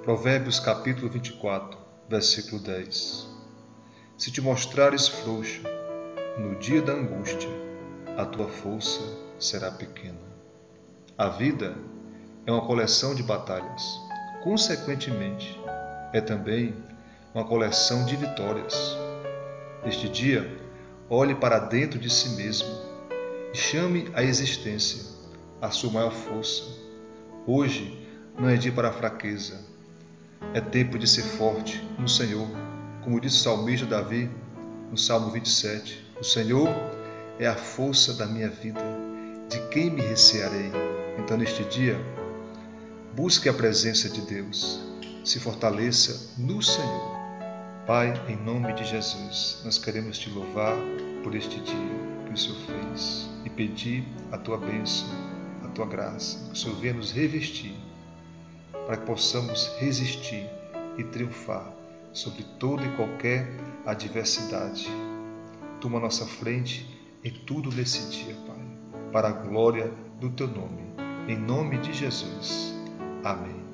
Provérbios capítulo 24, versículo 10. Se te mostrares frouxo no dia da angústia, a tua força será pequena. A vida é uma coleção de batalhas. Consequentemente, é também uma coleção de vitórias. Neste dia, olhe para dentro de si mesmo e chame à existência a sua maior força. Hoje não é dia para a fraqueza. É tempo de ser forte no Senhor. Como disse o salmista Davi, no Salmo 27, o Senhor é a força da minha vida, de quem me recearei? Então, neste dia, busque a presença de Deus, se fortaleça no Senhor. Pai, em nome de Jesus, nós queremos te louvar por este dia que o Senhor fez e pedir a tua bênção, a tua graça, que o Senhor venha nos revestir, para que possamos resistir e triunfar sobre toda e qualquer adversidade. Toma a nossa frente em tudo nesse dia, Pai, para a glória do teu nome. Em nome de Jesus. Amém.